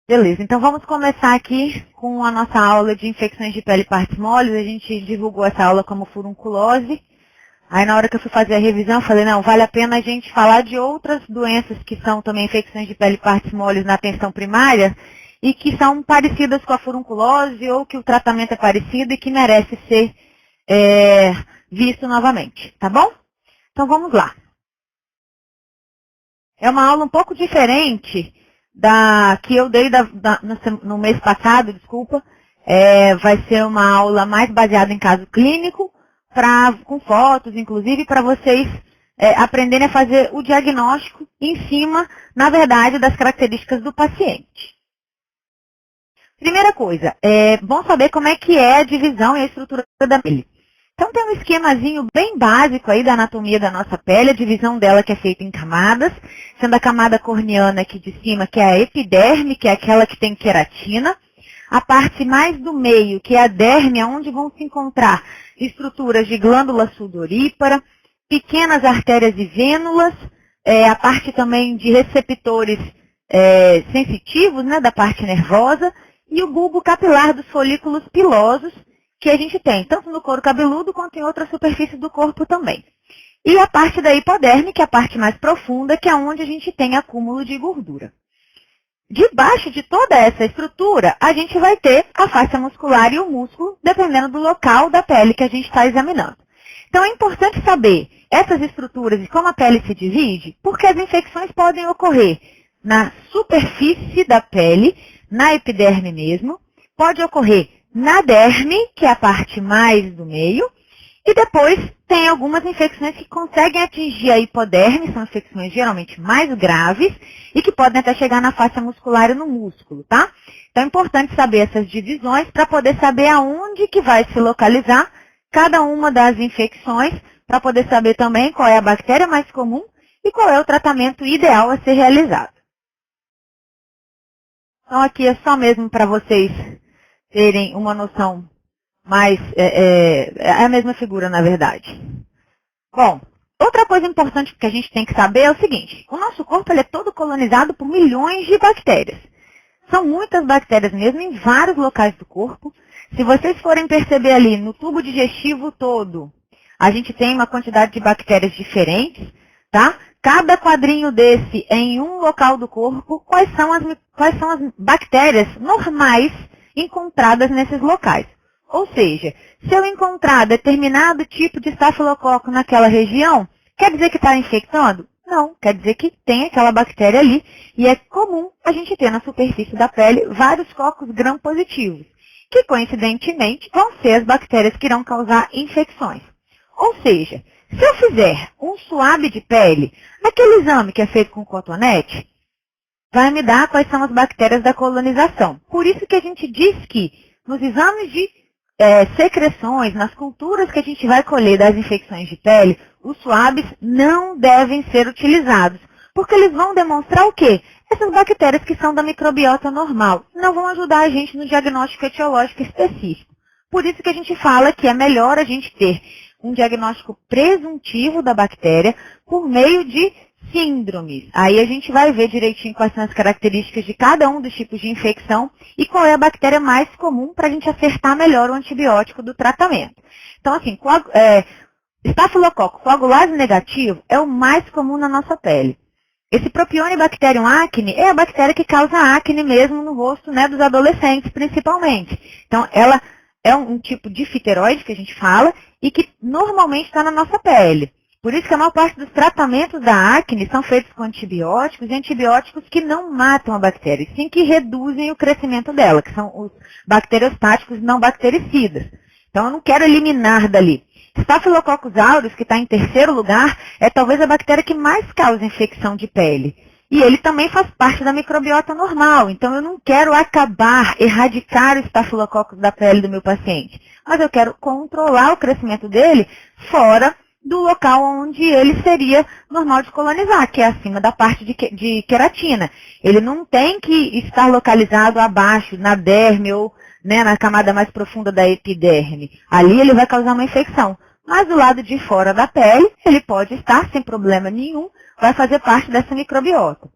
Beleza, então vamos começar aqui com a nossa aula de infecções de pele e partes moles. A gente divulgou essa aula como furunculose. Aí na hora que eu fui fazer a revisão, eu falei, não, vale a pena a gente falar de outras doenças que são também infecções de pele e partes moles na atenção primária e que são parecidas com a furunculose ou que o tratamento é parecido e que merece ser visto novamente, tá bom? Então vamos lá. É uma aula um pouco diferente da que eu dei no mês passado, desculpa. Vai ser uma aula mais baseada em caso clínico, com fotos, inclusive, para vocês aprenderem a fazer o diagnóstico em cima, na verdade, das características do paciente. Primeira coisa, é bom saber como é que é a divisão e a estrutura da pele. Então tem um esquemazinho bem básico aí da anatomia da nossa pele, a divisão dela que é feita em camadas, sendo a camada corneana aqui de cima, que é a epiderme, que é aquela que tem queratina, a parte mais do meio, que é a derme, onde vão se encontrar estruturas de glândula sudorípara, pequenas artérias e vênulas, a parte também de receptores sensitivos, né, da parte nervosa, e o bulbo capilar dos folículos pilosos, que a gente tem, tanto no couro cabeludo quanto em outras superfícies do corpo também. E a parte da hipoderme, que é a parte mais profunda, que é onde a gente tem acúmulo de gordura. Debaixo de toda essa estrutura, a gente vai ter a fáscia muscular e o músculo, dependendo do local da pele que a gente está examinando. Então é importante saber essas estruturas e como a pele se divide, porque as infecções podem ocorrer na superfície da pele, na epiderme mesmo, pode ocorrer na derme, que é a parte mais do meio, e depois tem algumas infecções que conseguem atingir a hipoderme, são infecções geralmente mais graves e que podem até chegar na fáscia muscular e no músculo, tá? Então é importante saber essas divisões para poder saber aonde que vai se localizar cada uma das infecções, para poder saber também qual é a bactéria mais comum e qual é o tratamento ideal a ser realizado. Então aqui é só mesmo para vocês terem uma noção mais, é a mesma figura, na verdade. Bom, outra coisa importante que a gente tem que saber é o seguinte, o nosso corpo ele é todo colonizado por milhões de bactérias. São muitas bactérias mesmo em vários locais do corpo. Se vocês forem perceber ali no tubo digestivo todo, a gente tem uma quantidade de bactérias diferentes, tá? Cada quadrinho desse é em um local do corpo, quais são as bactérias normais encontradas nesses locais. Ou seja, se eu encontrar determinado tipo de estafilococo naquela região, quer dizer que está infectando? Não, quer dizer que tem aquela bactéria ali e é comum a gente ter na superfície da pele vários cocos gram-positivos, que coincidentemente vão ser as bactérias que irão causar infecções. Ou seja, se eu fizer um suave de pele, aquele exame que é feito com cotonete, vai me dar quais são as bactérias da colonização. Por isso que a gente diz que nos exames de secreções, nas culturas que a gente vai colher das infecções de pele, os suaves não devem ser utilizados, porque eles vão demonstrar o quê? Essas bactérias que são da microbiota normal, não vão ajudar a gente no diagnóstico etiológico específico. Por isso que a gente fala que é melhor a gente ter um diagnóstico presuntivo da bactéria por meio de síndromes. Aí a gente vai ver direitinho quais são as características de cada um dos tipos de infecção e qual é a bactéria mais comum para a gente acertar melhor o antibiótico do tratamento. Então, assim, estafilococo coagulase negativo é o mais comum na nossa pele. Esse Propionibacterium acne é a bactéria que causa acne mesmo no rosto, né, dos adolescentes, principalmente. Então, ela é um tipo de fiteroide que a gente fala e que normalmente está na nossa pele. Por isso que a maior parte dos tratamentos da acne são feitos com antibióticos e antibióticos que não matam a bactéria, sim que reduzem o crescimento dela, que são os bacteriostáticos não bactericidas. Então eu não quero eliminar dali. Staphylococcus aureus, que está em terceiro lugar, é talvez a bactéria que mais causa infecção de pele. E ele também faz parte da microbiota normal, então eu não quero erradicar o Staphylococcus da pele do meu paciente, mas eu quero controlar o crescimento dele fora do local onde ele seria normal de colonizar, que é acima da parte de queratina. Ele não tem que estar localizado abaixo, na derme ou, né, na camada mais profunda da epiderme. Ali ele vai causar uma infecção. Mas do lado de fora da pele, ele pode estar sem problema nenhum, vai fazer parte dessa microbiota.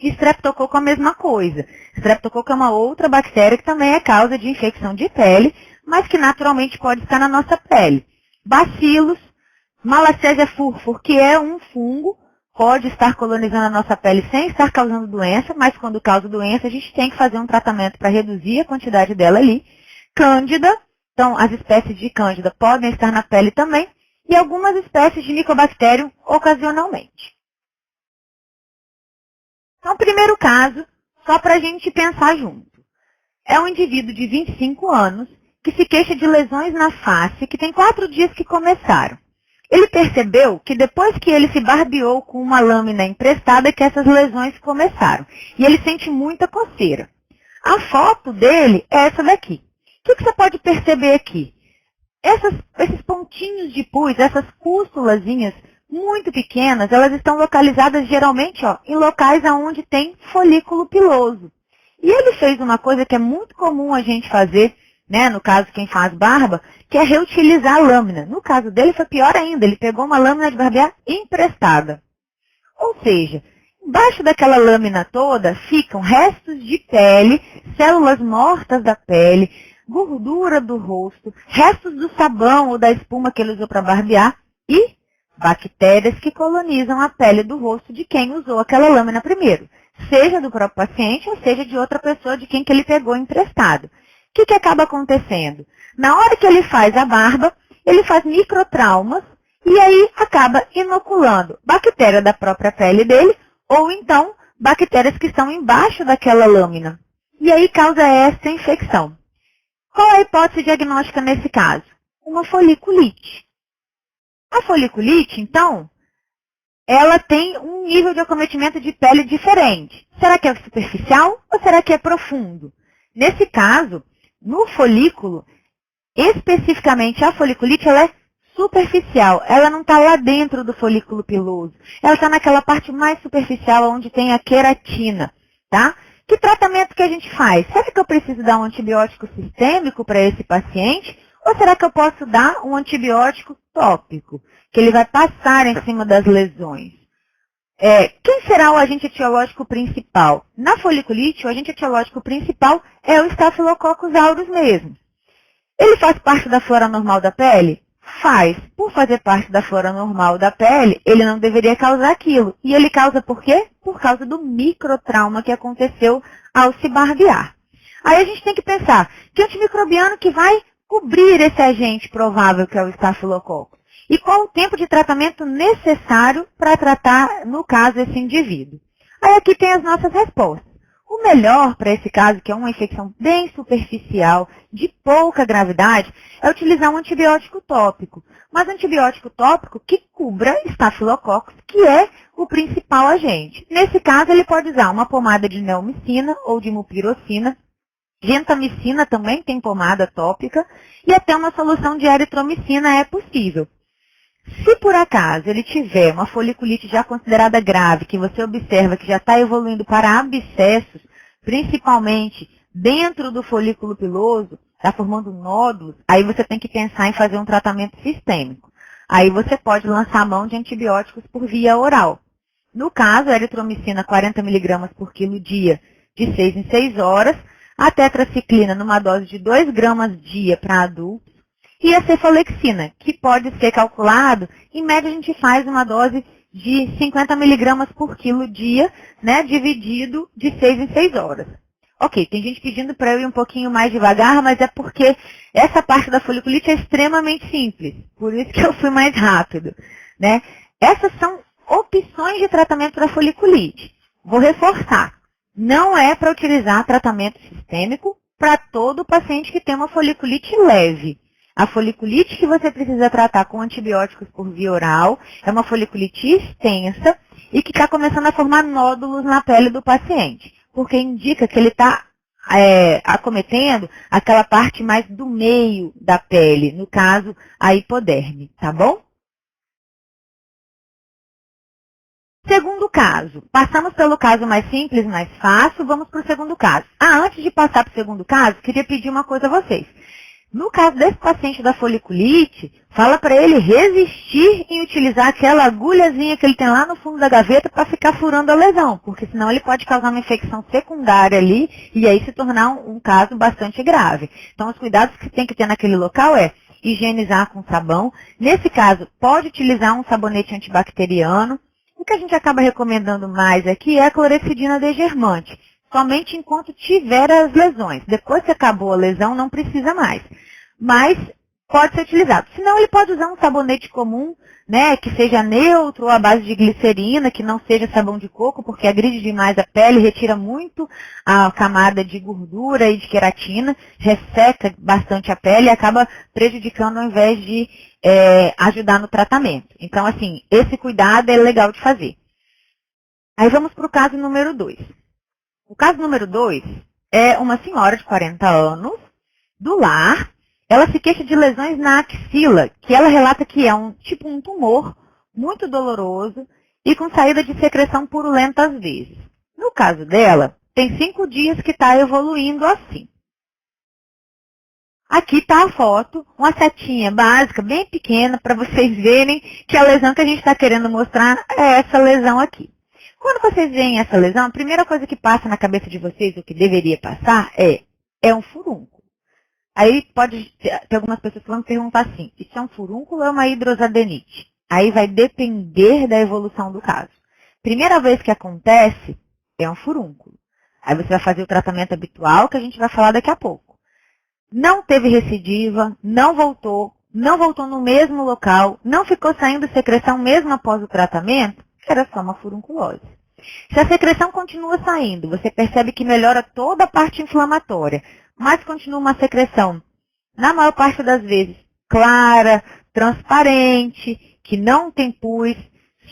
Streptococo a mesma coisa. Streptococo é uma outra bactéria que também é causa de infecção de pele, mas que naturalmente pode estar na nossa pele. Bacilos, Malassezia furfur, que é um fungo, pode estar colonizando a nossa pele sem estar causando doença, mas quando causa doença, a gente tem que fazer um tratamento para reduzir a quantidade dela ali. Cândida, então as espécies de cândida podem estar na pele também, e algumas espécies de micobacterium ocasionalmente. Então, primeiro caso, só para a gente pensar junto. É um indivíduo de 25 anos que se queixa de lesões na face que tem 4 dias que começaram. Ele percebeu que depois que ele se barbeou com uma lâmina emprestada que essas lesões começaram. E ele sente muita coceira. A foto dele é essa daqui. O que você pode perceber aqui? Esses pontinhos de pus, essas pústulazinhas muito pequenas, elas estão localizadas geralmente em locais onde tem folículo piloso. E ele fez uma coisa que é muito comum a gente fazer, né, no caso quem faz barba, que é reutilizar a lâmina. No caso dele foi pior ainda, ele pegou uma lâmina de barbear emprestada. Ou seja, embaixo daquela lâmina toda ficam restos de pele, células mortas da pele, gordura do rosto, restos do sabão ou da espuma que ele usou para barbear e bactérias que colonizam a pele do rosto de quem usou aquela lâmina primeiro, seja do próprio paciente ou seja de outra pessoa de quem que ele pegou emprestado. O que acaba acontecendo? Na hora que ele faz a barba, ele faz microtraumas e aí acaba inoculando bactéria da própria pele dele ou então bactérias que estão embaixo daquela lâmina. E aí causa essa infecção. Qual é a hipótese diagnóstica nesse caso? Uma foliculite. A foliculite, então, ela tem um nível de acometimento de pele diferente. Será que é superficial ou será que é profundo? Nesse caso, no folículo, especificamente a foliculite, ela é superficial. Ela não está lá dentro do folículo piloso. Ela está naquela parte mais superficial, onde tem a queratina, tá? Que tratamento que a gente faz? Será que eu preciso dar um antibiótico sistêmico para esse paciente? Ou será que eu posso dar um antibiótico tópico, que ele vai passar em cima das lesões? Quem será o agente etiológico principal? Na foliculite, o agente etiológico principal é o Staphylococcus aureus mesmo. Ele faz parte da flora normal da pele? Faz. Por fazer parte da flora normal da pele, ele não deveria causar aquilo. E ele causa por quê? Por causa do microtrauma que aconteceu ao se barbear. Aí a gente tem que pensar, que antimicrobiano que vai cobrir esse agente provável que é o Staphylococcus? E qual o tempo de tratamento necessário para tratar, no caso, esse indivíduo? Aí aqui tem as nossas respostas. O melhor para esse caso, que é uma infecção bem superficial, de pouca gravidade, é utilizar um antibiótico tópico. Mas antibiótico tópico que cubra Staphylococcus, que é o principal agente. Nesse caso, ele pode usar uma pomada de neomicina ou de mupirocina. Gentamicina também tem pomada tópica. E até uma solução de eritromicina é possível. Se por acaso ele tiver uma foliculite já considerada grave, que você observa que já está evoluindo para abscessos, principalmente dentro do folículo piloso, está formando nódulos, aí você tem que pensar em fazer um tratamento sistêmico. Aí você pode lançar a mão de antibióticos por via oral. No caso, a eritromicina 40 mg por quilo dia, de 6 em 6 horas, a tetraciclina numa dose de 2 gramas dia para adultos, e a cefalexina, que pode ser calculado, em média a gente faz uma dose de 50 mg por quilo dia, né, dividido de 6 em 6 horas. Ok, tem gente pedindo para eu ir um pouquinho mais devagar, mas é porque essa parte da foliculite é extremamente simples, por isso que eu fui mais rápido, né? Essas são opções de tratamento para foliculite. Vou reforçar, não é para utilizar tratamento sistêmico para todo paciente que tem uma foliculite leve. A foliculite que você precisa tratar com antibióticos por via oral é uma foliculite extensa e que está começando a formar nódulos na pele do paciente, porque indica que ele está acometendo aquela parte mais do meio da pele, no caso, a hipoderme, tá bom? Segundo caso, passamos pelo caso mais simples, mais fácil, vamos para o segundo caso. Antes de passar para o segundo caso, queria pedir uma coisa a vocês. No caso desse paciente da foliculite, fala para ele resistir em utilizar aquela agulhazinha que ele tem lá no fundo da gaveta para ficar furando a lesão, porque senão ele pode causar uma infecção secundária ali e aí se tornar um caso bastante grave. Então, os cuidados que tem que ter naquele local é higienizar com sabão. Nesse caso, pode utilizar um sabonete antibacteriano. O que a gente acaba recomendando mais aqui é a clorexidina degermante. Somente enquanto tiver as lesões. Depois que acabou a lesão, não precisa mais. Mas pode ser utilizado. Senão, ele pode usar um sabonete comum, né, que seja neutro ou à base de glicerina, que não seja sabão de coco, porque agride demais a pele, retira muito a camada de gordura e de queratina, resseca bastante a pele e acaba prejudicando ao invés de ajudar no tratamento. Então, assim, esse cuidado é legal de fazer. Aí vamos para o caso número 2. O caso número 2 é uma senhora de 40 anos, do lar. Ela se queixa de lesões na axila, que ela relata que é um tumor muito doloroso e com saída de secreção purulenta às vezes. No caso dela, tem 5 dias que está evoluindo assim. Aqui está a foto, uma setinha básica, bem pequena, para vocês verem que a lesão que a gente está querendo mostrar é essa lesão aqui. Quando vocês veem essa lesão, a primeira coisa que passa na cabeça de vocês, o que deveria passar, é um furúnculo. Aí pode ter algumas pessoas que vão perguntar assim, isso é um furúnculo ou é uma hidrosadenite? Aí vai depender da evolução do caso. Primeira vez que acontece, é um furúnculo. Aí você vai fazer o tratamento habitual, que a gente vai falar daqui a pouco. Não teve recidiva, não voltou no mesmo local, não ficou saindo secreção mesmo após o tratamento, era só uma furunculose. Se a secreção continua saindo, você percebe que melhora toda a parte inflamatória, mas continua uma secreção, na maior parte das vezes, clara, transparente, que não tem pus,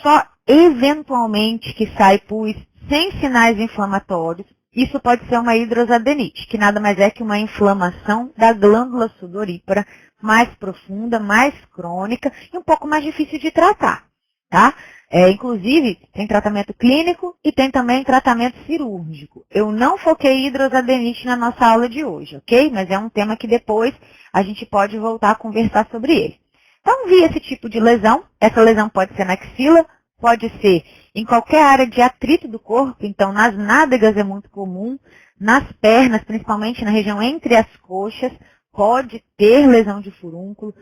só eventualmente que sai pus sem sinais inflamatórios, isso pode ser uma hidrosadenite, que nada mais é que uma inflamação da glândula sudorípara mais profunda, mais crônica e um pouco mais difícil de tratar, tá? Inclusive, tem tratamento clínico e tem também tratamento cirúrgico. Eu não foquei em hidrosadenite na nossa aula de hoje, ok? Mas é um tema que depois a gente pode voltar a conversar sobre ele. Então, vi esse tipo de lesão. Essa lesão pode ser na axila, pode ser em qualquer área de atrito do corpo. Então, nas nádegas é muito comum. Nas pernas, principalmente na região entre as coxas, pode ter lesão de furúnculo.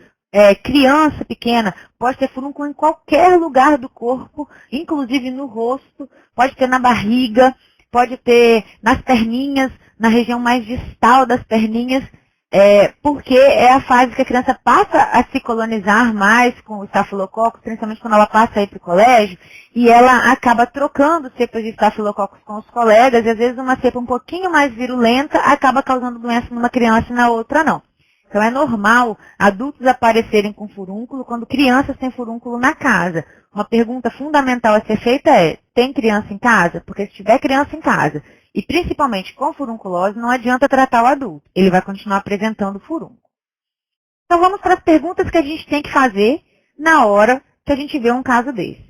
Criança pequena pode ter furúnculo em qualquer lugar do corpo, inclusive no rosto, pode ter na barriga, pode ter nas perninhas, na região mais distal das perninhas, porque é a fase que a criança passa a se colonizar mais com o estafilococcus, principalmente quando ela passa a ir para o colégio, e ela acaba trocando cepas de estafilococcus com os colegas, e às vezes uma cepa um pouquinho mais virulenta acaba causando doença numa criança e na outra não. Então, é normal adultos aparecerem com furúnculo quando crianças têm furúnculo na casa. Uma pergunta fundamental a ser feita é, tem criança em casa? Porque se tiver criança em casa, e principalmente com furunculose, não adianta tratar o adulto. Ele vai continuar apresentando furúnculo. Então, vamos para as perguntas que a gente tem que fazer na hora que a gente vê um caso desse.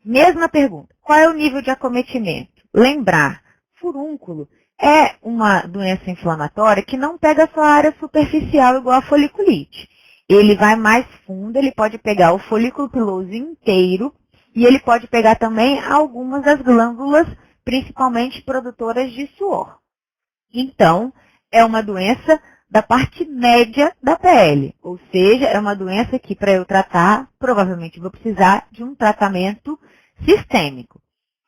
Mesma pergunta, qual é o nível de acometimento? Lembrar, furúnculo é uma doença inflamatória que não pega só a área superficial igual a foliculite. Ele vai mais fundo, ele pode pegar o folículo piloso inteiro e ele pode pegar também algumas das glândulas, principalmente produtoras de suor. Então, é uma doença da parte média da pele, ou seja, é uma doença que para eu tratar, provavelmente vou precisar de um tratamento sistêmico.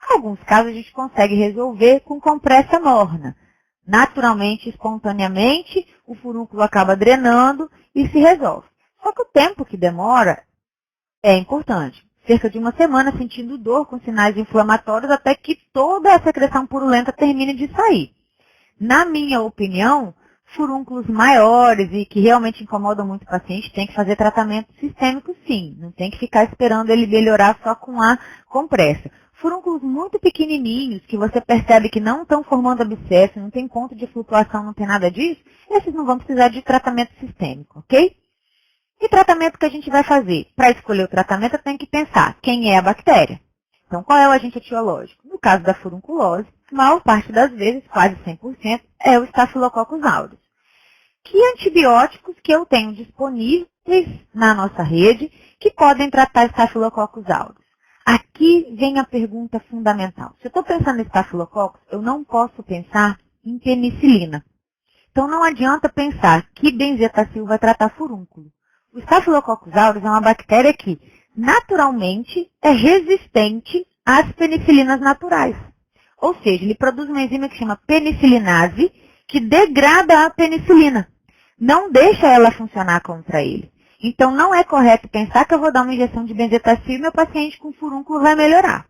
Em alguns casos, a gente consegue resolver com compressa morna. Naturalmente, espontaneamente, o furúnculo acaba drenando e se resolve. Só que o tempo que demora é importante. Cerca de uma semana sentindo dor com sinais inflamatórios até que toda a secreção purulenta termine de sair. Na minha opinião, furúnculos maiores e que realmente incomodam muito o paciente, tem que fazer tratamento sistêmico sim. Não tem que ficar esperando ele melhorar só com a compressa. Furúnculos muito pequenininhos, que você percebe que não estão formando abscesso, não tem ponto de flutuação, não tem nada disso, esses não vão precisar de tratamento sistêmico, ok? E tratamento que a gente vai fazer? Para escolher o tratamento, eu tenho que pensar quem é a bactéria. Então, qual é o agente etiológico? No caso da furunculose, a maior parte das vezes, quase 100%, é o Staphylococcus aureus. que antibióticos que eu tenho disponíveis na nossa rede que podem tratar Staphylococcus aureus. Aqui vem a pergunta fundamental. Se eu estou pensando em Staphylococcus, eu não posso pensar em penicilina. Então, não adianta pensar que benzetacil vai tratar furúnculo. O Staphylococcus aureus é uma bactéria que, naturalmente, é resistente às penicilinas naturais. Ou seja, ele produz uma enzima que chama penicilinase, que degrada a penicilina. Não deixa ela funcionar contra ele. Então, não é correto pensar que eu vou dar uma injeção de benzetacil e meu paciente com furúnculo vai melhorar.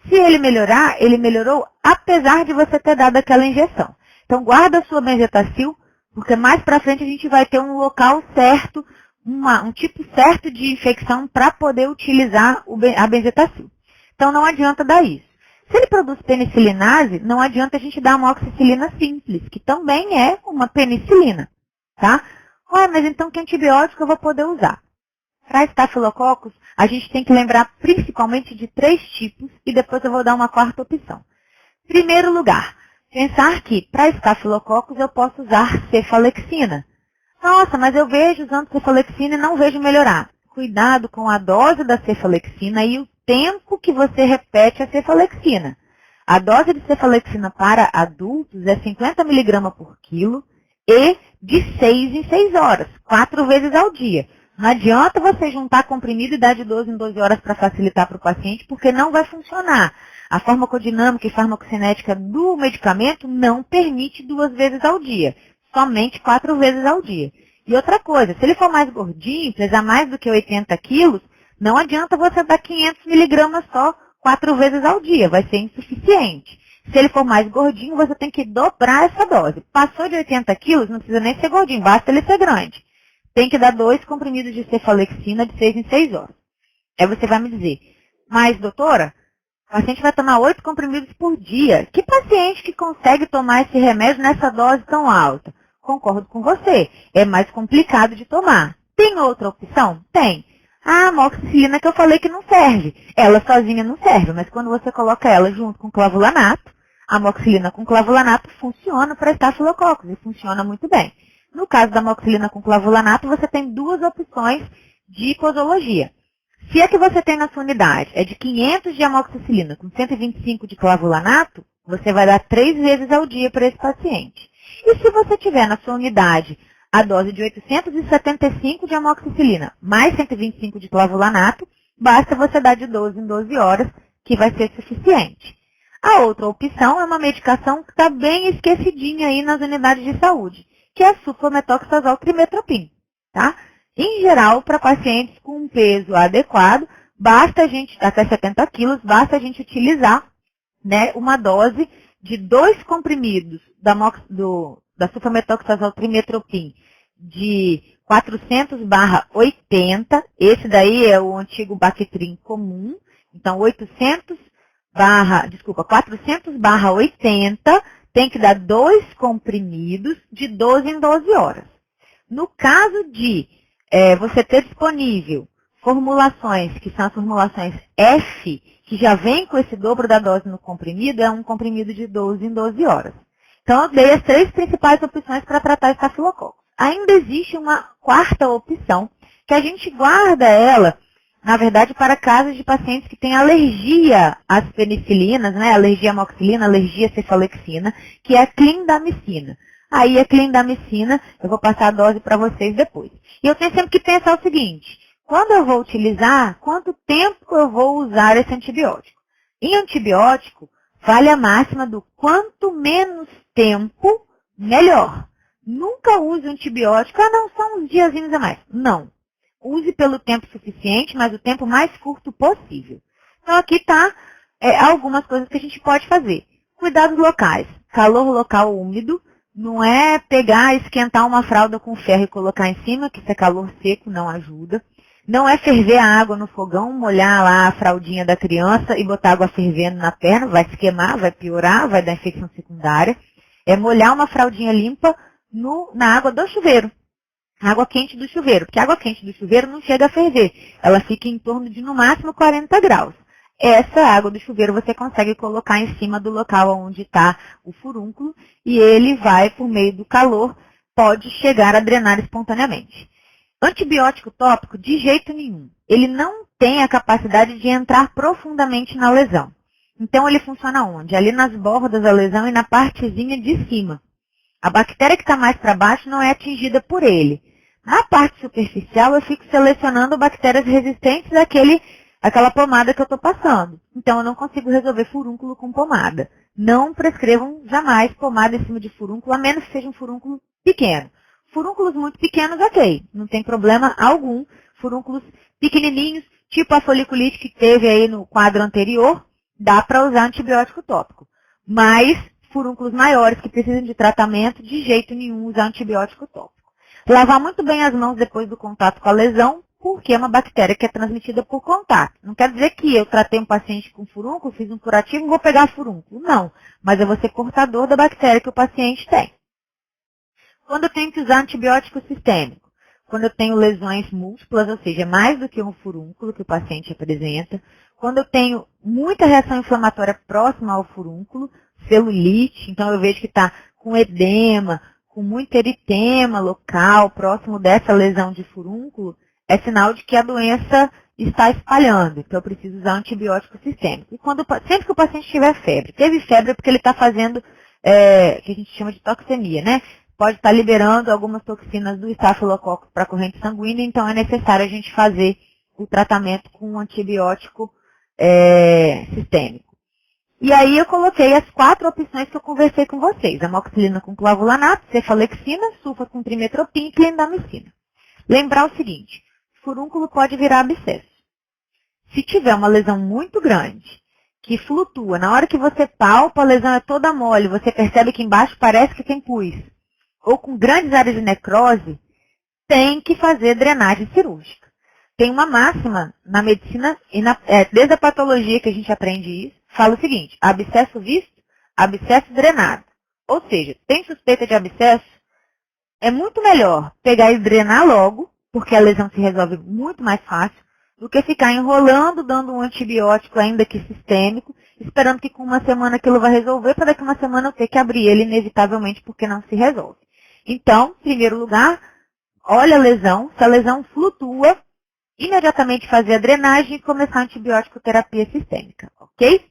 Se ele melhorar, ele melhorou apesar de você ter dado aquela injeção. Então, guarda a sua benzetacil, porque mais para frente a gente vai ter um local certo, um tipo certo de infecção para poder utilizar a benzetacil. Então, não adianta dar isso. Se ele produz penicilinase, não adianta a gente dar amoxicilina simples, que também é uma penicilina, tá? Mas então que antibiótico eu vou poder usar? Para Staphylococcus, a gente tem que lembrar principalmente de 3 tipos e depois eu vou dar uma 4ª opção. Primeiro lugar, pensar que para Staphylococcus eu posso usar cefalexina. Nossa, mas eu vejo usando cefalexina e não vejo melhorar. Cuidado com a dose da cefalexina e o tempo que você repete a cefalexina. A dose de cefalexina para adultos é 50 mg por quilo e de 6 em 6 horas, 4 vezes ao dia. Não adianta você juntar comprimido e dar de 12 em 12 horas para facilitar para o paciente, porque não vai funcionar. A farmacodinâmica e farmacocinética do medicamento não permite 2 vezes ao dia, somente 4 vezes ao dia. E outra coisa, se ele for mais gordinho, pesar mais do que 80 quilos, não adianta você dar 500 miligramas só 4 vezes ao dia, vai ser insuficiente. Se ele for mais gordinho, você tem que dobrar essa dose. Passou de 80 quilos, não precisa nem ser gordinho, basta ele ser grande. Tem que dar 2 comprimidos de cefalexina de 6 em 6 horas. Aí você vai me dizer, mas doutora, o paciente vai tomar 8 comprimidos por dia. Que paciente que consegue tomar esse remédio nessa dose tão alta? Concordo com você, é mais complicado de tomar. Tem outra opção? Tem. A amoxicilina que eu falei que não serve. Ela sozinha não serve, mas quando você coloca ela junto com clavulanato, a amoxicilina com clavulanato funciona para Staphylococcus e funciona muito bem. No caso da amoxicilina com clavulanato, você tem 2 opções de posologia. Se a que você tem na sua unidade é de 500 de amoxicilina com 125 de clavulanato, você vai dar 3 vezes ao dia para esse paciente. E se você tiver na sua unidade a dose de 875 de amoxicilina mais 125 de clavulanato, basta você dar de 12 em 12 horas, que vai ser suficiente. A outra opção é uma medicação que está bem esquecidinha aí nas unidades de saúde, que é a sulfametoxazol trimetoprim, tá? Em geral, para pacientes com um peso adequado, basta a gente, até 70 quilos, basta a gente utilizar, né, uma dose de 2 comprimidos da sulfametoxazol trimetoprim de 400/80, esse daí é o antigo Bactrim comum, então 400/80 tem que dar 2 comprimidos de 12 em 12 horas. No caso de você ter disponível formulações, que são as formulações F, que já vem com esse dobro da dose no comprimido, é um comprimido de 12 em 12 horas. Então, eu dei as 3 principais opções para tratar Staphylococcus. Ainda existe uma 4ª opção, que a gente guarda ela, na verdade, para casos de pacientes que têm alergia às penicilinas, né? Alergia à amoxicilina, alergia à cefalexina, que é a clindamicina. Aí a clindamicina, eu vou passar a dose para vocês depois. E eu tenho sempre que pensar o seguinte, quando eu vou utilizar, quanto tempo eu vou usar esse antibiótico? Em antibiótico, vale a máxima do quanto menos tempo, melhor. Nunca use o antibiótico, não, são uns diazinhos a mais. Não. Use pelo tempo suficiente, mas o tempo mais curto possível. Então, aqui está algumas coisas que a gente pode fazer. Cuidados locais. Calor local úmido. Não é pegar, esquentar uma fralda com ferro e colocar em cima, que isso é calor seco, não ajuda. Não é ferver a água no fogão, molhar lá a fraldinha da criança e botar água fervendo na perna, vai se queimar, vai piorar, vai dar infecção secundária. É molhar uma fraldinha limpa na água do chuveiro. Água quente do chuveiro, porque a água quente do chuveiro não chega a ferver. Ela fica em torno de, no máximo, 40 graus. Essa água do chuveiro você consegue colocar em cima do local onde está o furúnculo e ele vai, por meio do calor, pode chegar a drenar espontaneamente. Antibiótico tópico, de jeito nenhum. Ele não tem a capacidade de entrar profundamente na lesão. Então, ele funciona onde? Ali nas bordas da lesão e na partezinha de cima. A bactéria que está mais para baixo não é atingida por ele. Na parte superficial, eu fico selecionando bactérias resistentes àquela pomada que eu estou passando. Então, eu não consigo resolver furúnculo com pomada. Não prescrevam jamais pomada em cima de furúnculo, a menos que seja um furúnculo pequeno. Furúnculos muito pequenos, ok. Não tem problema algum. Furúnculos pequenininhos, tipo a foliculite que teve aí no quadro anterior, dá para usar antibiótico tópico. Mas furúnculos maiores que precisam de tratamento, de jeito nenhum usar antibiótico tópico. Lavar muito bem as mãos depois do contato com a lesão, porque é uma bactéria que é transmitida por contato. Não quer dizer que eu tratei um paciente com furúnculo, fiz um curativo e vou pegar furúnculo. Não, mas eu vou ser portador da bactéria que o paciente tem. Quando eu tenho que usar antibiótico sistêmico? Quando eu tenho lesões múltiplas, ou seja, mais do que um furúnculo que o paciente apresenta. Quando eu tenho muita reação inflamatória próxima ao furúnculo, celulite, então eu vejo que está com edema, com muito eritema local, próximo dessa lesão de furúnculo, é sinal de que a doença está espalhando, então eu preciso usar antibiótico sistêmico. E sempre que o paciente tiver febre, teve febre é porque ele está fazendo, que a gente chama de toxemia, né? Pode estar liberando algumas toxinas do estafilococcus para a corrente sanguínea, então é necessário a gente fazer o tratamento com um antibiótico sistêmico. E aí eu coloquei as 4 opções que eu conversei com vocês. Amoxicilina com clavulanato, cefalexina, sulfa com trimetropim e clindamicina. Lembrar o seguinte, furúnculo pode virar abscesso. Se tiver uma lesão muito grande, que flutua, na hora que você palpa, a lesão é toda mole, você percebe que embaixo parece que tem pus, ou com grandes áreas de necrose, tem que fazer drenagem cirúrgica. Tem uma máxima na medicina, e desde a patologia que a gente aprende isso, fala o seguinte, abscesso visto, abscesso drenado. Ou seja, tem suspeita de abscesso, é muito melhor pegar e drenar logo, porque a lesão se resolve muito mais fácil, do que ficar enrolando, dando um antibiótico ainda que sistêmico, esperando que com uma semana aquilo vai resolver, para daqui uma semana eu ter que abrir ele inevitavelmente porque não se resolve. Então, em primeiro lugar, olha a lesão, se a lesão flutua, imediatamente fazer a drenagem e começar a antibiótico terapia sistêmica, ok?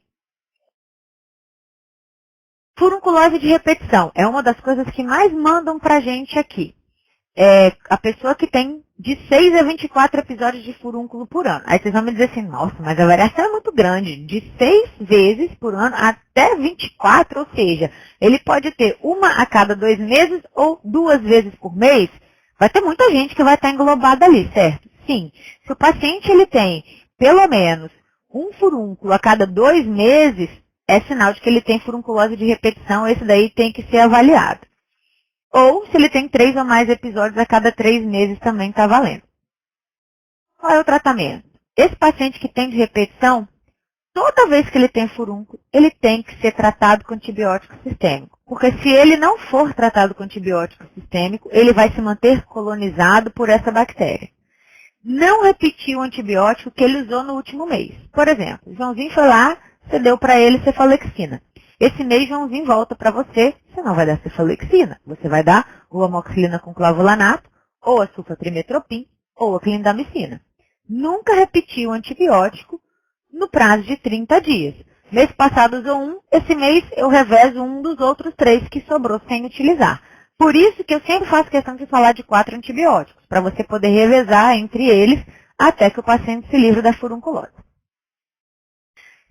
Furunculose de repetição é uma das coisas que mais mandam para a gente aqui. É a pessoa que tem de 6 a 24 episódios de furúnculo por ano. Aí vocês vão me dizer assim, nossa, mas a variação é muito grande. De 6 vezes por ano até 24, ou seja, ele pode ter uma a cada 2 meses ou 2 vezes por mês. Vai ter muita gente que vai estar englobada ali, certo? Sim. Se o paciente ele tem pelo menos um furúnculo a cada 2 meses, é sinal de que ele tem furunculose de repetição, esse daí tem que ser avaliado. Ou, se ele tem 3 ou mais episódios a cada 3 meses, também está valendo. Qual é o tratamento? Esse paciente que tem de repetição, toda vez que ele tem furúnculo, ele tem que ser tratado com antibiótico sistêmico. Porque se ele não for tratado com antibiótico sistêmico, ele vai se manter colonizado por essa bactéria. Não repetir o antibiótico que ele usou no último mês. Por exemplo, o Joãozinho foi lá, você deu para ele cefalexina. Esse mês, Joãozinho volta para você não vai dar cefalexina. Você vai dar ou amoxicilina com clavulanato, ou a sulfatrimetropim, ou a clindamicina. Nunca repetir o antibiótico no prazo de 30 dias. Mês passado usou um, esse mês eu revezo um dos outros 3 que sobrou sem utilizar. Por isso que eu sempre faço questão de falar de 4 antibióticos, para você poder revezar entre eles até que o paciente se livre da furunculose.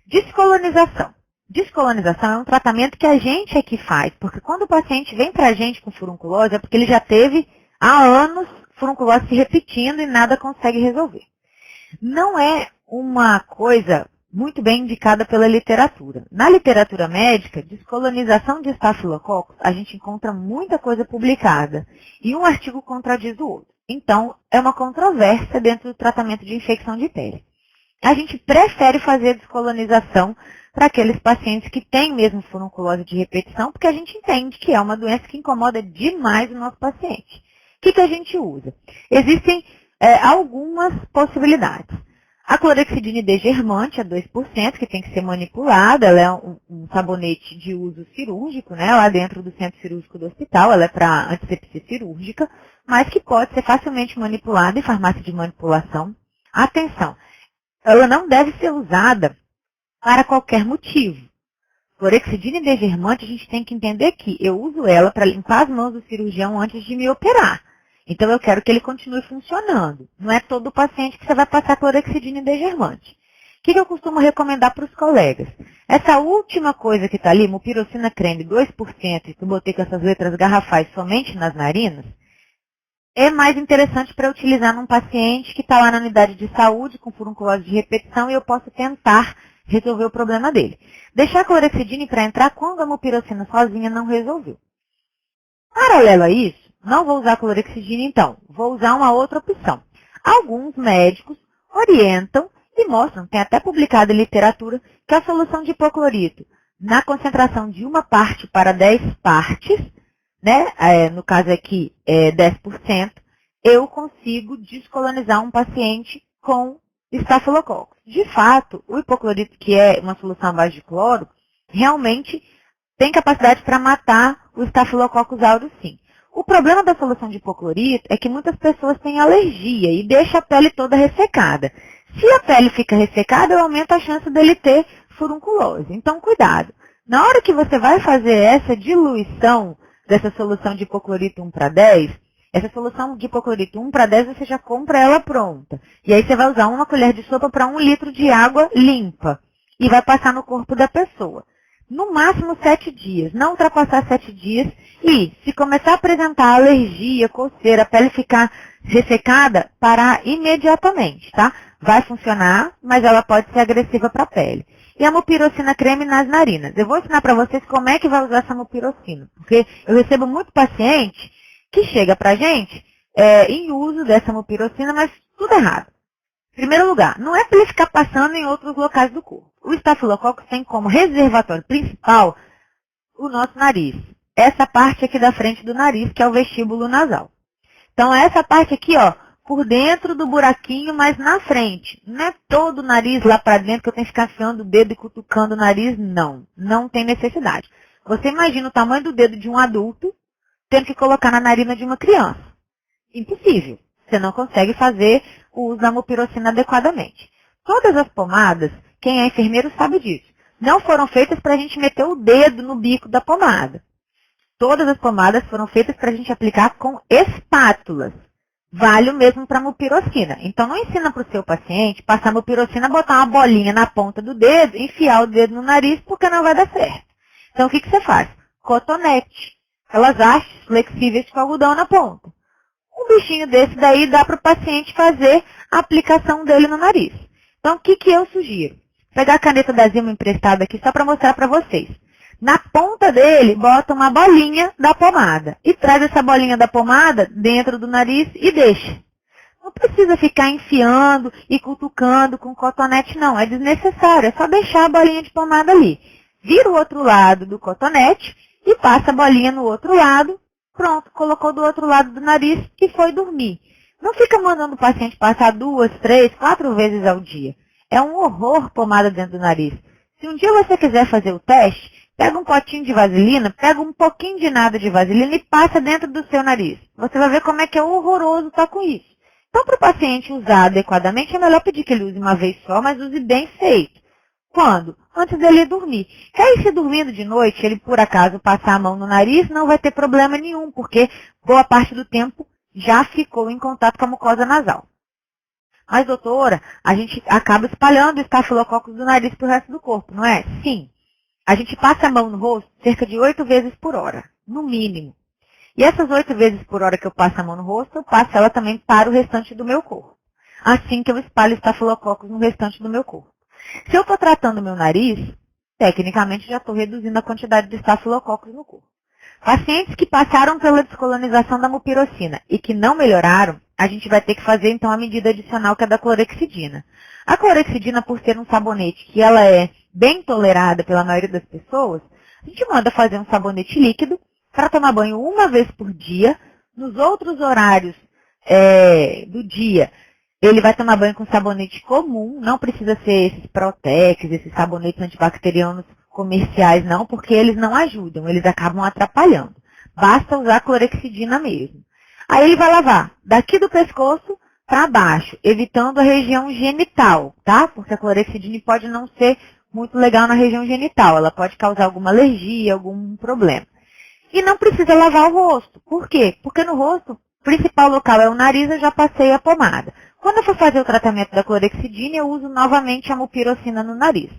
Descolonização. Descolonização é um tratamento que a gente aqui faz, porque quando o paciente vem para a gente com furunculose é porque ele já teve há anos furunculose se repetindo e nada consegue resolver. Não é uma coisa muito bem indicada pela literatura. Na literatura médica, descolonização de estafilococcus, a gente encontra muita coisa publicada e um artigo contradiz o outro. Então, é uma controvérsia dentro do tratamento de infecção de pele. A gente prefere fazer a descolonização para aqueles pacientes que têm mesmo furunculose de repetição, porque a gente entende que é uma doença que incomoda demais o nosso paciente. O que a gente usa? Existem algumas possibilidades. A clorexidina desgermante é 2%, que tem que ser manipulada. Ela é um sabonete de uso cirúrgico, né, lá dentro do centro cirúrgico do hospital. Ela é para antisepsia cirúrgica, mas que pode ser facilmente manipulada em farmácia de manipulação. Atenção, ela não deve ser usada para qualquer motivo. Clorexidina desgermante, a gente tem que entender que eu uso ela para limpar as mãos do cirurgião antes de me operar. Então, eu quero que ele continue funcionando. Não é todo paciente que você vai passar clorexidina desgermante. O que eu costumo recomendar para os colegas? Essa última coisa que está ali, mupirocina creme 2%, que eu botei com essas letras garrafais somente nas narinas, é mais interessante para utilizar num paciente que está lá na unidade de saúde, com furunculose de repetição, e eu posso tentar resolver o problema dele. Deixar a clorexidina para entrar quando a mupirocina sozinha não resolveu. Paralelo a isso, não vou usar clorexidina então, vou usar uma outra opção. Alguns médicos orientam e mostram, tem até publicado em literatura, que a solução de hipoclorito, na concentração de 1 parte para 10 partes, né, no caso aqui 10%, eu consigo descolonizar um paciente com estafilococcus. De fato, o hipoclorito, que é uma solução à base de cloro, realmente tem capacidade para matar o estafilococcus aureus, sim. O problema da solução de hipoclorito é que muitas pessoas têm alergia e deixa a pele toda ressecada. Se a pele fica ressecada, eu aumento a chance dele ter furunculose. Então, cuidado. Na hora que você vai fazer essa diluição dessa solução de hipoclorito 1 para 10, essa solução de hipoclorito 1 para 10 você já compra ela pronta. E aí você vai usar 1 colher de sopa para 1 litro de água limpa. E vai passar no corpo da pessoa. No máximo 7 dias, não ultrapassar 7 dias. E se começar a apresentar alergia, coceira, a pele ficar ressecada, parar imediatamente, tá? Vai funcionar, mas ela pode ser agressiva para a pele. E a mupirocina creme nas narinas. Eu vou ensinar para vocês como é que vai usar essa mupirocina. Porque eu recebo muito paciente que chega pra gente em uso dessa mupirocina, mas tudo errado. Em primeiro lugar, não é para ele ficar passando em outros locais do corpo. O estafilococcus tem como reservatório principal o nosso nariz. Essa parte aqui da frente do nariz, que é o vestíbulo nasal. Então, essa parte aqui, ó, por dentro do buraquinho, mas na frente. Não é todo o nariz lá para dentro que eu tenho que ficar enfiando o dedo e cutucando o nariz, não. Não tem necessidade. Você imagina o tamanho do dedo de um adulto tendo que colocar na narina de uma criança. Impossível. Você não consegue fazer o uso da mupirocina adequadamente. Todas as pomadas, quem é enfermeiro sabe disso, não foram feitas para a gente meter o dedo no bico da pomada. Todas as pomadas foram feitas para a gente aplicar com espátulas. Vale o mesmo para a mupirocina. Então, não ensina para o seu paciente passar mupirocina, botar uma bolinha na ponta do dedo, enfiar o dedo no nariz, porque não vai dar certo. Então, o que você faz? Cotonete. Aquelas hastes flexíveis com algodão na ponta. Um bichinho desse daí dá para o paciente fazer a aplicação dele no nariz. Então, o que eu sugiro? Pegar a caneta da Zilma emprestada aqui só para mostrar para vocês. Na ponta dele, bota uma bolinha da pomada. E traz essa bolinha da pomada dentro do nariz e deixa. Não precisa ficar enfiando e cutucando com cotonete, não. É desnecessário. É só deixar a bolinha de pomada ali. Vira o outro lado do cotonete e passa a bolinha no outro lado. Pronto, colocou do outro lado do nariz e foi dormir. Não fica mandando o paciente passar 2, 3, 4 vezes ao dia. É um horror pomada dentro do nariz. Se um dia você quiser fazer o teste, pega um potinho de vaselina, pega um pouquinho de nada de vaselina e passa dentro do seu nariz. Você vai ver como é que é horroroso estar com isso. Então, para o paciente usar adequadamente, é melhor pedir que ele use uma vez só, mas use bem feito. Quando? Antes dele ir dormir. E aí, se dormindo de noite, ele por acaso passar a mão no nariz, não vai ter problema nenhum, porque boa parte do tempo já ficou em contato com a mucosa nasal. Mas, doutora, a gente acaba espalhando o estafilococcus do nariz para o resto do corpo, não é? Sim. A gente passa a mão no rosto cerca de 8 vezes por hora, no mínimo. E essas 8 vezes por hora que eu passo a mão no rosto, eu passo ela também para o restante do meu corpo. Assim que eu espalho o estafilococcus no restante do meu corpo. Se eu estou tratando o meu nariz, tecnicamente já estou reduzindo a quantidade de estafilococcus no corpo. Pacientes que passaram pela descolonização da mupirocina e que não melhoraram, a gente vai ter que fazer então a medida adicional que é da clorexidina. A clorexidina, por ser um sabonete que ela é bem tolerada pela maioria das pessoas, a gente manda fazer um sabonete líquido para tomar banho uma vez por dia. Nos outros horários do dia, Ele vai tomar banho com sabonete comum, não precisa ser esses Protex, esses sabonetes antibacterianos comerciais não, porque eles não ajudam, eles acabam atrapalhando. Basta usar clorexidina mesmo. Aí ele vai lavar daqui do pescoço para baixo, evitando a região genital, tá? Porque a clorexidina pode não ser muito legal na região genital, ela pode causar alguma alergia, algum problema. E não precisa lavar o rosto. Por quê? Porque no rosto, o principal local é o nariz, eu já passei a pomada. Quando eu for fazer o tratamento da clorexidina, eu uso novamente a mupirocina no nariz.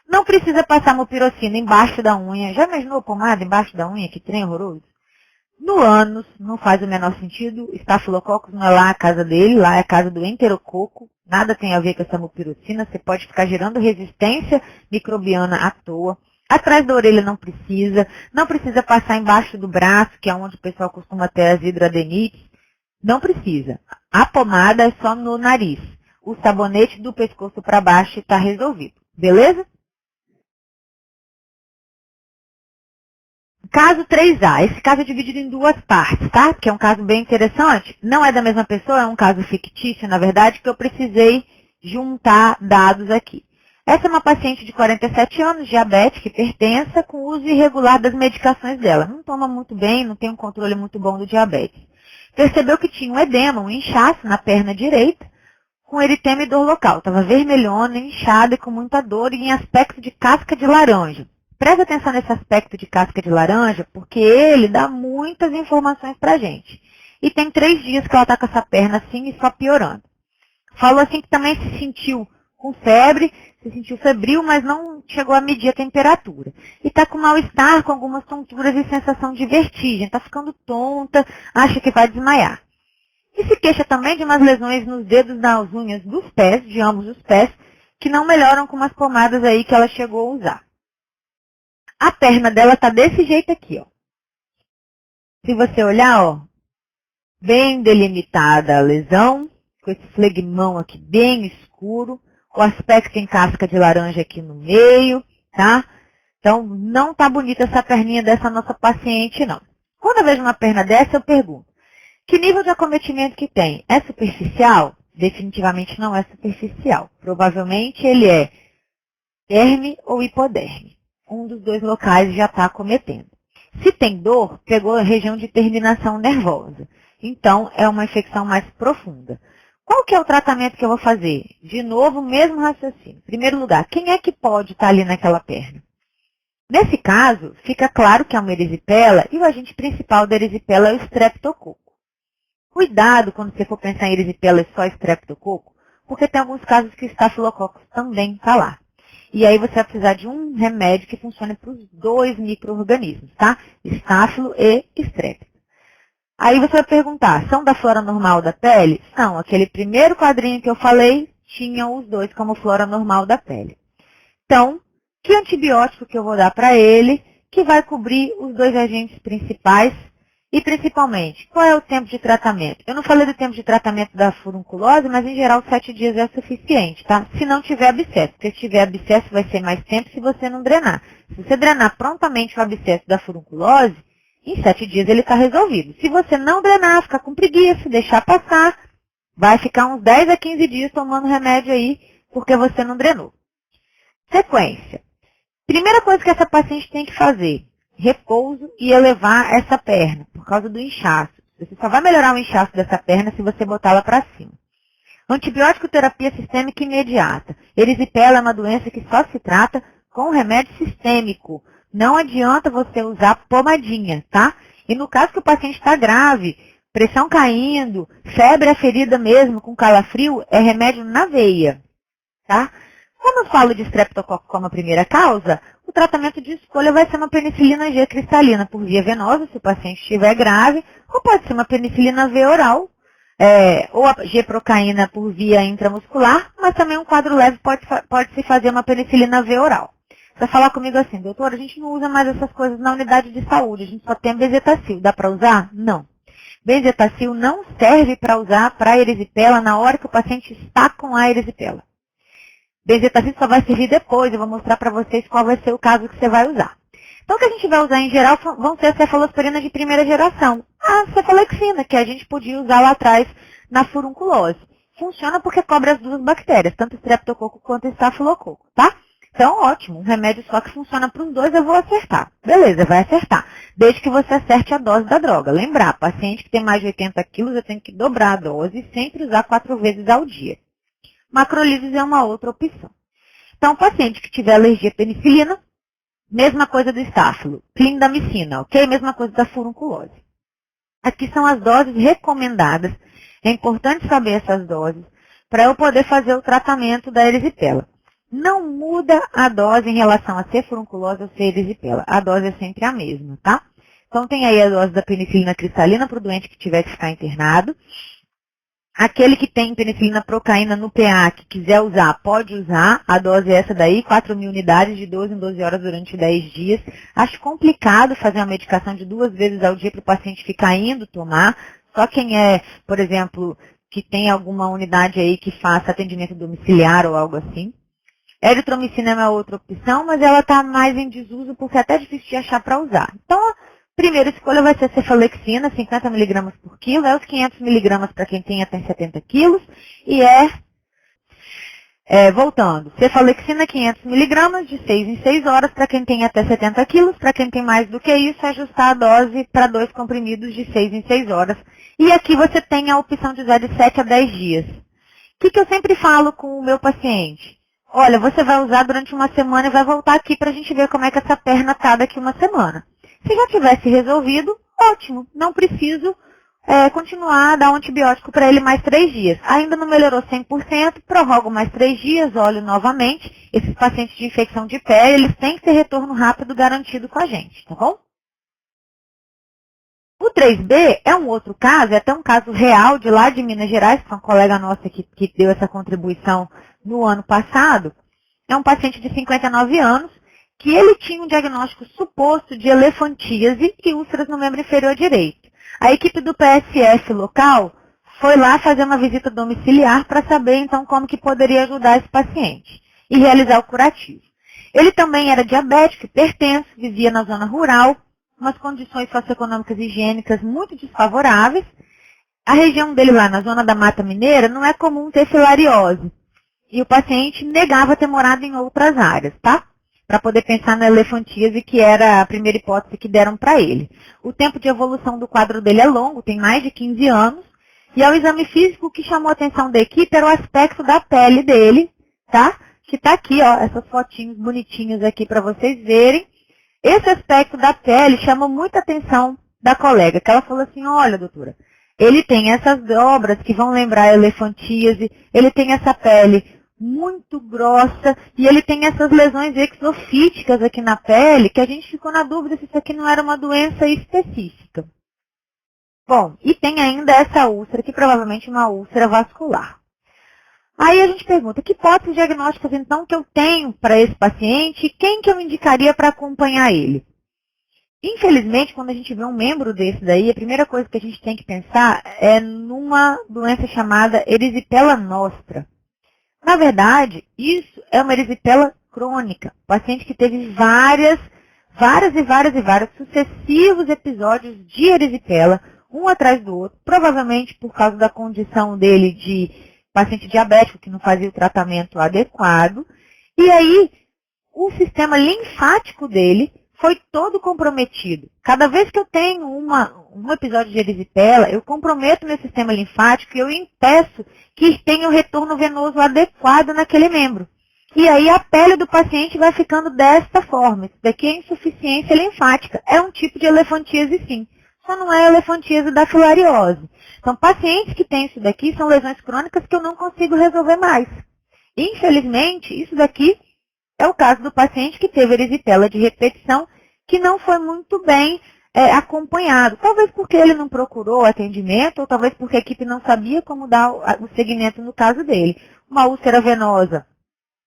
Não precisa passar mupirocina embaixo da unha. Já imaginou pomada embaixo da unha? Que trem horroroso. No ânus, não faz o menor sentido. Estafilococcus não é lá a casa dele, lá é a casa do enterococo. Nada tem a ver com essa mupirocina. Você pode ficar gerando resistência microbiana à toa. Atrás da orelha não precisa. Não precisa passar embaixo do braço, que é onde o pessoal costuma ter as hidradenites. Não precisa. A pomada é só no nariz. O sabonete do pescoço para baixo está resolvido. Beleza? Caso 3A. Esse caso é dividido em duas partes, tá? Porque é um caso bem interessante. Não é da mesma pessoa, é um caso fictício, na verdade, que eu precisei juntar dados aqui. Essa é uma paciente de 47 anos, diabética, hipertensa, com uso irregular das medicações dela. Não toma muito bem, não tem um controle muito bom do diabetes. Percebeu que tinha um edema, um inchaço na perna direita, com eritema e dor local. Estava vermelhona, inchada e com muita dor e em aspecto de casca de laranja. Presta atenção nesse aspecto de casca de laranja, porque ele dá muitas informações para a gente. E tem 3 dias que ela está com essa perna assim e só piorando. Falou assim que também se sentiu com febre, se sentiu febril, mas não chegou a medir a temperatura. E está com mal-estar, com algumas tonturas e sensação de vertigem. Está ficando tonta, acha que vai desmaiar. E se queixa também de umas lesões nos dedos das unhas dos pés, de ambos os pés, que não melhoram com umas pomadas aí que ela chegou a usar. A perna dela está desse jeito aqui, ó. Se você olhar, ó, bem delimitada a lesão, com esse flegmão aqui bem escuro, o aspecto em casca de laranja aqui no meio, tá? Então, não tá bonita essa perninha dessa nossa paciente, não. Quando eu vejo uma perna dessa, eu pergunto, que nível de acometimento que tem? É superficial? Definitivamente não é superficial. Provavelmente ele é derme ou hipoderme. Um dos dois locais já está acometendo. Se tem dor, pegou a região de terminação nervosa. Então, é uma infecção mais profunda. Qual que é o tratamento que eu vou fazer? De novo, o mesmo raciocínio. Em primeiro lugar, quem é que pode estar ali naquela perna? Nesse caso, fica claro que é uma erisipela e o agente principal da erisipela é o streptococo. Cuidado quando você for pensar em erisipela e só streptococo, porque tem alguns casos que o estafilococcus também está lá. E aí você vai precisar de um remédio que funcione para os 2 micro-organismos, tá? Estáfilo e estrépito. Aí você vai perguntar, são da flora normal da pele? São. Aquele primeiro quadrinho que eu falei, tinham os 2 como flora normal da pele. Então, que antibiótico que eu vou dar para ele, que vai cobrir os 2 agentes principais? E principalmente, qual é o tempo de tratamento? Eu não falei do tempo de tratamento da furunculose, mas em geral 7 dias é suficiente, tá? Se não tiver abscesso, porque se tiver abscesso vai ser mais tempo se você não drenar. Se você drenar prontamente o abscesso da furunculose, em 7 dias ele está resolvido. Se você não drenar, ficar com preguiça, deixar passar, vai ficar uns 10 a 15 dias tomando remédio aí, porque você não drenou. Sequência. Primeira coisa que essa paciente tem que fazer, repouso e elevar essa perna, por causa do inchaço. Você só vai melhorar o inchaço dessa perna se você botá-la para cima. Antibiótico terapia sistêmica imediata. Erisipela é uma doença que só se trata com remédio sistêmico. Não adianta você usar pomadinha, tá? E no caso que o paciente está grave, pressão caindo, febre aferida mesmo, com calafrio, é remédio na veia, tá? Como eu falo de streptococcus como a primeira causa, o tratamento de escolha vai ser uma penicilina G cristalina por via venosa, se o paciente estiver grave, ou pode ser uma penicilina V oral, ou a G-procaína por via intramuscular, mas também um quadro leve pode se fazer uma penicilina V oral. Você vai falar comigo assim, doutora, a gente não usa mais essas coisas na unidade de saúde, a gente só tem benzetacil, dá para usar? Não. Benzetacil não serve para usar para erisipela na hora que o paciente está com a erisipela. Benzetacil só vai servir depois, eu vou mostrar para vocês qual vai ser o caso que você vai usar. Então, o que a gente vai usar em geral vão ser as cefalosporinas de primeira geração. A cefalexina, que a gente podia usar lá atrás na furunculose. funciona porque cobre as duas bactérias, tanto o streptococo quanto o estafilococo, tá? Então, ótimo, um remédio só que funciona para os dois, eu vou acertar. Beleza, vai acertar. Desde que você acerte a dose da droga. Lembrar, paciente que tem mais de 80 quilos, eu tenho que dobrar a dose e sempre usar 4 vezes ao dia. Macrolides é uma outra opção. Então, paciente que tiver alergia à penicilina, mesma coisa do estáfilo. Clindamicina, ok? Mesma coisa da furunculose. Aqui são as doses recomendadas. É importante saber essas doses para eu poder fazer o tratamento da erisipela. Não muda a dose em relação a ser furunculose ou ser erisipela. A dose é sempre a mesma, tá? Então, tem aí a dose da penicilina cristalina para o doente que tiver que ficar internado. Aquele que tem penicilina procaína no PA, que quiser usar, pode usar. A dose é essa daí, 4.000 unidades de 12 em 12 horas durante 10 dias. Acho complicado fazer uma medicação de 2 vezes ao dia para o paciente ficar indo tomar. Só quem é, por exemplo, que tem alguma unidade aí que faça atendimento domiciliar ou algo assim. Eritromicina é uma outra opção, mas ela está mais em desuso porque é até difícil de achar para usar. Então, a primeira escolha vai ser a cefalexina, 50 mg por quilo, é os 500 mg para quem tem até 70 quilos, e voltando, cefalexina 500 mg de 6 em 6 horas para quem tem até 70 quilos, para quem tem mais do que isso, ajustar a dose para 2 comprimidos de 6 em 6 horas. E aqui você tem a opção de usar de 7 a 10 dias. O que eu sempre falo com o meu paciente? Olha, você vai usar durante uma semana e vai voltar aqui para a gente ver como é que essa perna está daqui uma semana. Se já tivesse resolvido, ótimo, não preciso continuar a dar um antibiótico para ele mais 3 dias. Ainda não melhorou 100%, prorrogo mais 3 dias, olho novamente. Esses pacientes de infecção de pele, eles têm que ter retorno rápido garantido com a gente, tá bom? O 3B é um outro caso, é até um caso real de lá de Minas Gerais, que é uma colega nossa que deu essa contribuição no ano passado. É um paciente de 59 anos, que ele tinha um diagnóstico suposto de elefantíase e úlceras no membro inferior direito. A equipe do PSF local foi lá fazer uma visita domiciliar para saber, então, como que poderia ajudar esse paciente e realizar o curativo. Ele também era diabético, hipertenso, vivia na zona rural, umas condições socioeconômicas e higiênicas muito desfavoráveis. A região dele lá, na zona da Mata Mineira, não é comum ter filariose. E o paciente negava ter morado em outras áreas, tá? Para poder pensar na elefantíase, que era a primeira hipótese que deram para ele. O tempo de evolução do quadro dele é longo, tem mais de 15 anos. E ao exame físico, o que chamou a atenção da equipe era o aspecto da pele dele, tá? Que está aqui, ó, essas fotinhos bonitinhas aqui para vocês verem. Esse aspecto da pele chamou muita atenção da colega, que ela falou assim, olha, doutora, ele tem essas dobras que vão lembrar a elefantíase, ele tem essa pele muito grossa e ele tem essas lesões exofíticas aqui na pele, que a gente ficou na dúvida se isso aqui não era uma doença específica. Bom, e tem ainda essa úlcera, que provavelmente é uma úlcera vascular. Aí a gente pergunta, que hipóteses diagnósticas então que eu tenho para esse paciente e quem que eu indicaria para acompanhar ele? Infelizmente, quando a gente vê um membro desse daí, a primeira coisa que a gente tem que pensar é numa doença chamada erisipela nostra. Na verdade, isso é uma erisipela crônica. Paciente que teve vários sucessivos episódios de erisipela, um atrás do outro, provavelmente por causa da condição dele de paciente diabético que não fazia o tratamento adequado. E aí, o sistema linfático dele foi todo comprometido. Cada vez que eu tenho um episódio de erisipela, eu comprometo meu sistema linfático e eu impeço que tenha o retorno venoso adequado naquele membro. E aí a pele do paciente vai ficando desta forma. Isso daqui é insuficiência linfática. É um tipo de elefantíase, sim. Só não é elefantíase da filariose. Então, pacientes que têm isso daqui são lesões crônicas que eu não consigo resolver mais. Infelizmente, isso daqui é o caso do paciente que teve erisipela de repetição, que não foi muito bem acompanhado. Talvez porque ele não procurou atendimento, ou talvez porque a equipe não sabia como dar o segmento no caso dele. Uma úlcera venosa,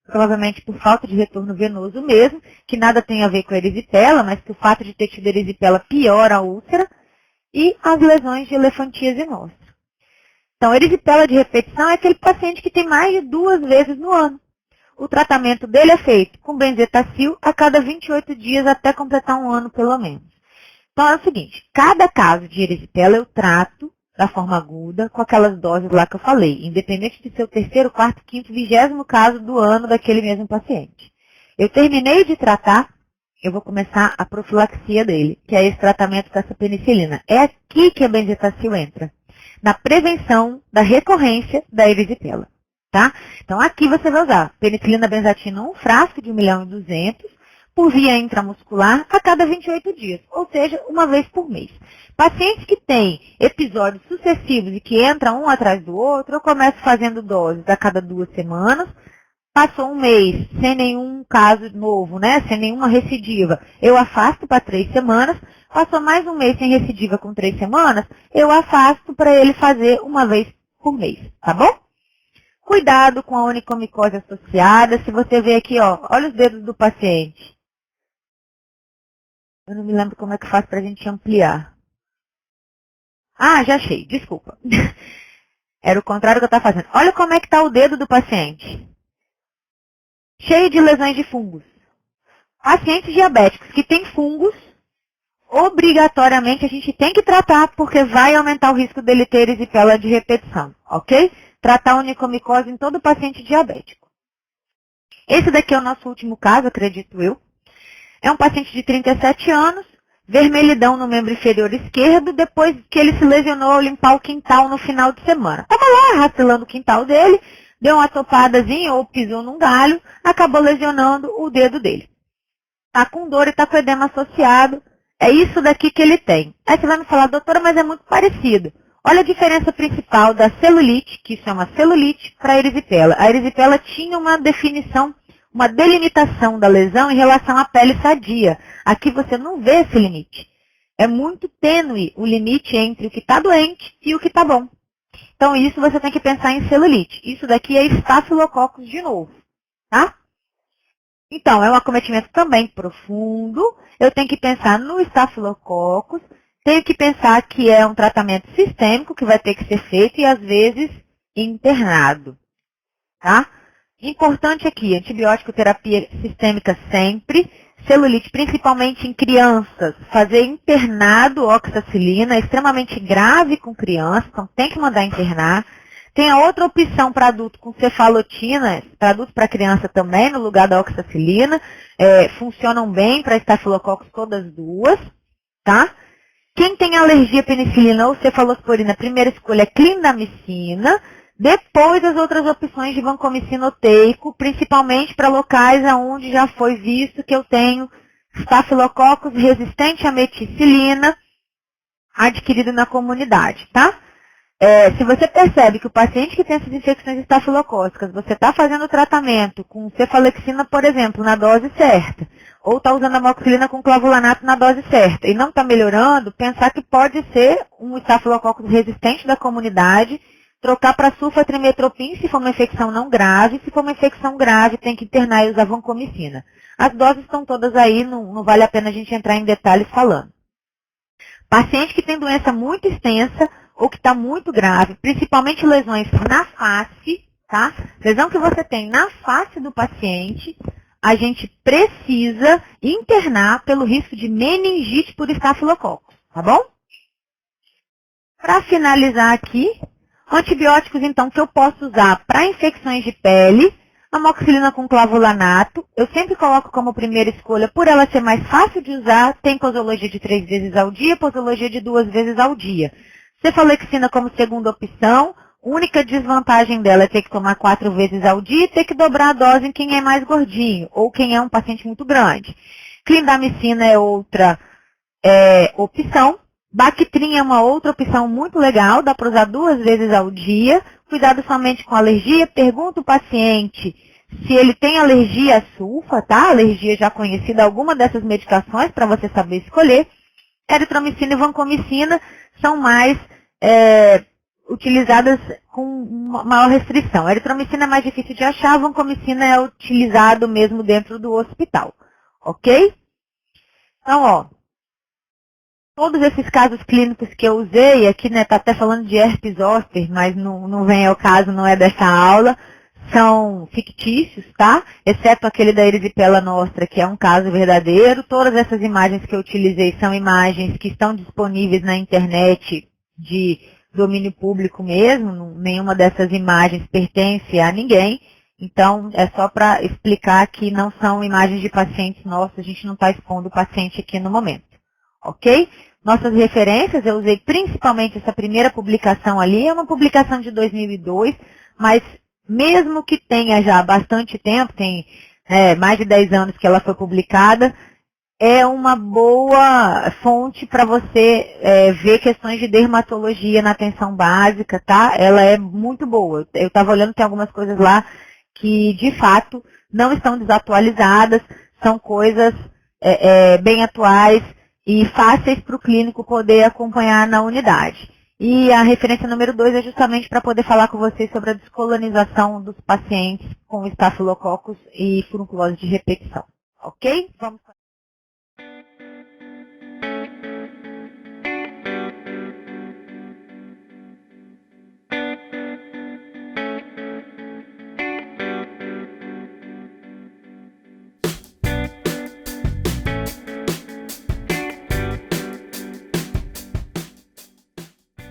provavelmente por falta de retorno venoso mesmo, que nada tem a ver com a erisipela, mas que o fato de ter tido erisipela piora a úlcera, e as lesões de elefantíase nostra. Então, erisipela de repetição é aquele paciente que tem mais de 2 vezes no ano. O tratamento dele é feito com benzetacil a cada 28 dias até completar 1 ano, pelo menos. Então, é o seguinte, cada caso de erisipela eu trato da forma aguda, com aquelas doses lá que eu falei, independente de ser o terceiro, quarto, quinto, 20º caso do ano daquele mesmo paciente. Eu terminei de tratar, eu vou começar a profilaxia dele, que é esse tratamento com essa penicilina. É aqui que a benzetacil entra, na prevenção da recorrência da erisipela. Tá? Então, aqui você vai usar penicilina benzatina, um frasco de 1.200.000, por via intramuscular a cada 28 dias, ou seja, uma vez por mês. Pacientes que têm episódios sucessivos e que entram um atrás do outro, eu começo fazendo doses a cada 2 semanas, passou um mês sem nenhum caso novo, né? Sem nenhuma recidiva, eu afasto para 3 semanas, passou mais um mês sem recidiva com 3 semanas, eu afasto para ele fazer uma vez por mês, tá bom? Cuidado com a onicomicose associada. Se você vê aqui, ó, olha os dedos do paciente. Eu não me lembro como é que faz para a gente ampliar. Ah, já achei, desculpa. Era o contrário que eu estava fazendo. Olha como é que está o dedo do paciente. Cheio de lesões de fungos. Pacientes diabéticos que têm fungos, obrigatoriamente a gente tem que tratar, porque vai aumentar o risco dele ter erisipela de repetição, ok? Tratar a onicomicose em todo paciente diabético. Esse daqui é o nosso último caso, acredito eu. É um paciente de 37 anos, vermelhidão no membro inferior esquerdo, depois que ele se lesionou ao limpar o quintal no final de semana. Estava lá rastelando o quintal dele, deu uma topadazinha ou pisou num galho, acabou lesionando o dedo dele. Está com dor e está com edema associado. É isso daqui que ele tem. Aí você vai me falar, doutora, mas é muito parecido. Olha a diferença principal da celulite, que chama celulite, para a erisipela. A erisipela tinha uma definição, uma delimitação da lesão em relação à pele sadia. Aqui você não vê esse limite. É muito tênue o limite entre o que está doente e o que está bom. Então, isso você tem que pensar em celulite. Isso daqui é estafilococcus de novo, tá? Então, é um acometimento também profundo. Eu tenho que pensar no estafilococcus. Tenho que pensar que é um tratamento sistêmico que vai ter que ser feito e, às vezes, internado, tá? Importante aqui, antibiótico terapia sistêmica sempre, celulite principalmente em crianças, fazer internado oxacilina, é extremamente grave com criança, então tem que mandar internar. Tem a outra opção para adulto com cefalotina, para adulto para criança também, no lugar da oxacilina, funcionam bem para estafilococcus todas as duas, tá? Quem tem alergia à penicilina ou cefalosporina, a primeira escolha é clindamicina. Depois as outras opções de vancomicina ou teico, principalmente para locais onde já foi visto que eu tenho estafilococcus resistente à meticilina adquirido na comunidade, tá? Se você percebe que o paciente que tem essas infecções estafilocócicas, você está fazendo o tratamento com cefalexina, por exemplo, na dose certa, ou está usando amoxicilina com clavulanato na dose certa, e não está melhorando, pensar que pode ser um estafilococcus resistente da comunidade, trocar para sulfatrimetropin se for uma infecção não grave, se for uma infecção grave tem que internar e usar vancomicina. As doses estão todas aí, não vale a pena a gente entrar em detalhes falando. Paciente que tem doença muito extensa ou que está muito grave, principalmente lesões na face, tá? Lesão que você tem na face do paciente, a gente precisa internar pelo risco de meningite por estafilococcus, tá bom? Para finalizar aqui, antibióticos, então, que eu posso usar para infecções de pele, amoxicilina com clavulanato, eu sempre coloco como primeira escolha, por ela ser mais fácil de usar, tem posologia de 3 vezes ao dia, posologia de 2 vezes ao dia. Cefalexina como segunda opção, única desvantagem dela é ter que tomar 4 vezes ao dia e ter que dobrar a dose em quem é mais gordinho, ou quem é um paciente muito grande. Clindamicina é outra opção. Bactrim é uma outra opção muito legal, dá para usar 2 vezes ao dia. Cuidado somente com alergia. Pergunta o paciente se ele tem alergia a sulfa, tá? Alergia já conhecida, alguma dessas medicações para você saber escolher. Eritromicina e vancomicina são mais utilizadas com maior restrição. A eritromicina é mais difícil de achar, a vancomicina é utilizado mesmo dentro do hospital, ok? Então, ó, todos esses casos clínicos que eu usei, aqui né, tá até falando de herpes zoster, mas não vem ao caso, não é dessa aula, são fictícios, tá? Exceto aquele da erisipela nostra, que é um caso verdadeiro. Todas essas imagens que eu utilizei são imagens que estão disponíveis na internet de domínio público mesmo, nenhuma dessas imagens pertence a ninguém. Então, é só para explicar que não são imagens de pacientes nossos, a gente não está expondo o paciente aqui no momento. Ok? Nossas referências, eu usei principalmente essa primeira publicação ali, é uma publicação de 2002, mas mesmo que tenha já bastante tempo, tem mais de 10 anos que ela foi publicada, é uma boa fonte para você ver questões de dermatologia na atenção básica, tá? Ela é muito boa. Eu estava olhando, tem algumas coisas lá que, de fato, não estão desatualizadas, são coisas bem atuais e fáceis para o clínico poder acompanhar na unidade. E a referência número 2 é justamente para poder falar com vocês sobre a descolonização dos pacientes com estafilococcus e furunculose de repetição. Ok? Vamos